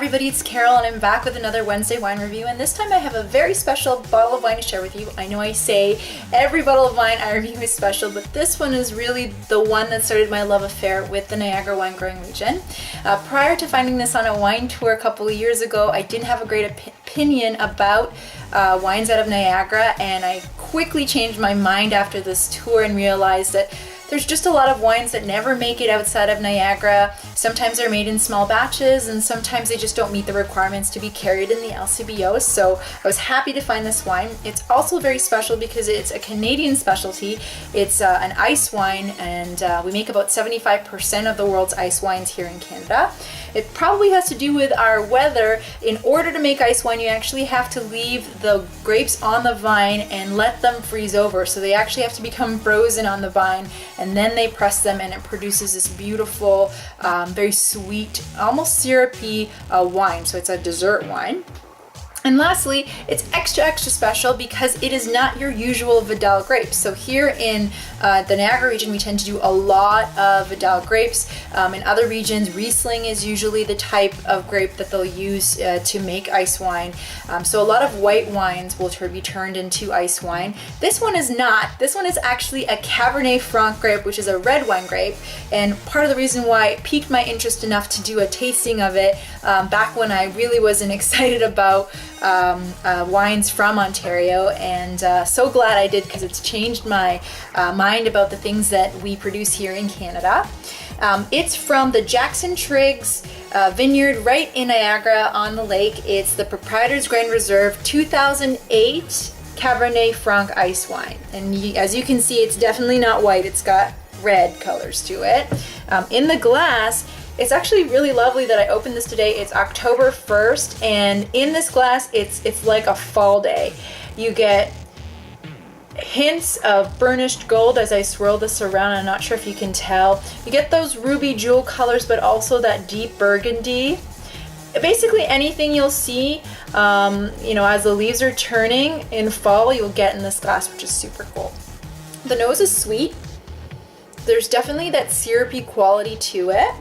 everybody, it's Carol and I'm back with another Wednesday wine review, and this time I have a very special bottle of wine to share with you. I know I say every bottle of wine I review is special, but this one is really the one that started my love affair with the Niagara wine growing region. Prior to finding this on a wine tour a couple of years ago, I didn't have a great opinion about wines out of Niagara, and I quickly changed my mind after this tour and realized that there's just a lot of wines that never make it outside of Niagara. Sometimes they're made in small batches, and sometimes they just don't meet the requirements to be carried in the LCBO. So I was happy to find this wine. It's also very special because it's a Canadian specialty. It's an ice wine, and we make about 75% of the world's ice wines here in Canada. It probably has to do with our weather. In order to make ice wine, you actually have to leave the grapes on the vine and let them freeze over. So they actually have to become frozen on the vine, and then they press them, and it produces this beautiful, very sweet, almost syrupy wine. So it's a dessert wine. And lastly, it's extra special because it is not your usual Vidal grapes. So here in the Niagara region, we tend to do a lot of Vidal grapes. In other regions, Riesling is usually the type of grape that they'll use to make ice wine. So a lot of white wines will be turned into ice wine. This one is not. This one is actually a Cabernet Franc grape, which is a red wine grape. And part of the reason why it piqued my interest enough to do a tasting of it back when I really wasn't excited about wines from Ontario, and so glad I did, because it's changed my mind about the things that we produce here in Canada. It's from the Jackson Triggs vineyard right in Niagara on the lake. It's the Proprietor's Grand Reserve 2008 Cabernet Franc ice wine, and as you can see, it's definitely not white. It's got red colors to it. In the glass, it's actually really lovely that I opened this today. It's October 1st, and in this glass, it's like a fall day. You get hints of burnished gold as I swirl this around. I'm not sure if you can tell. You get those ruby jewel colors, but also that deep burgundy. Basically anything you'll see, as the leaves are turning in fall, you'll get in this glass, which is super cool. The nose is sweet. There's definitely that syrupy quality to it.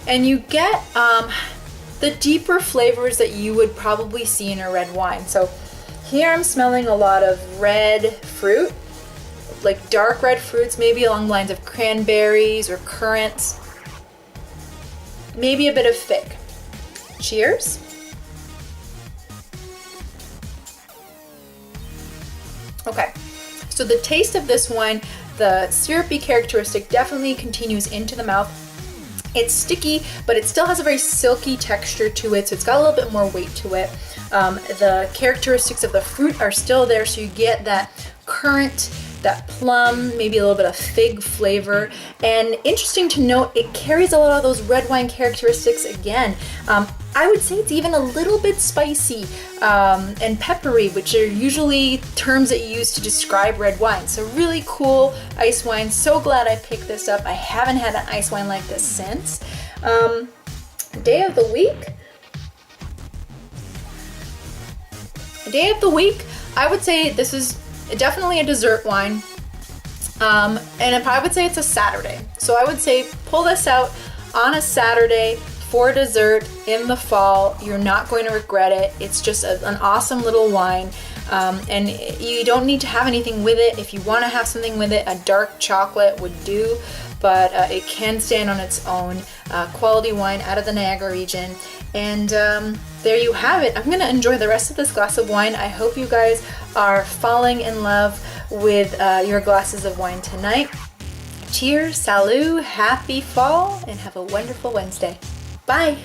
And you get the deeper flavors that you would probably see in a red wine. So here I'm smelling a lot of red fruit, like dark red fruits, maybe along the lines of cranberries or currants. Maybe a bit of fig. Cheers. Okay, so the taste of this wine, the syrupy characteristic definitely continues into the mouth. It's sticky, but it still has a very silky texture to it, so it's got a little bit more weight to it. The characteristics of the fruit are still there, so you get that currant, that plum, maybe a little bit of fig flavor. And interesting to note, it carries a lot of those red wine characteristics again. I would say it's even a little bit spicy and peppery, which are usually terms that you use to describe red wine. So really cool ice wine. So glad I picked this up. I haven't had an ice wine like this since. Day of the week. I would say this is definitely a dessert wine. And if I would say it's a Saturday. So I would say pull this out on a Saturday for dessert in the fall. You're not going to regret it. It's just an awesome little wine. And you don't need to have anything with it. If you want to have something with it, a dark chocolate would do, but it can stand on its own. Quality wine out of the Niagara region. And there you have it. I'm going to enjoy the rest of this glass of wine. I hope you guys are falling in love with your glasses of wine tonight. Cheers, salut, happy fall, and have a wonderful Wednesday. Bye.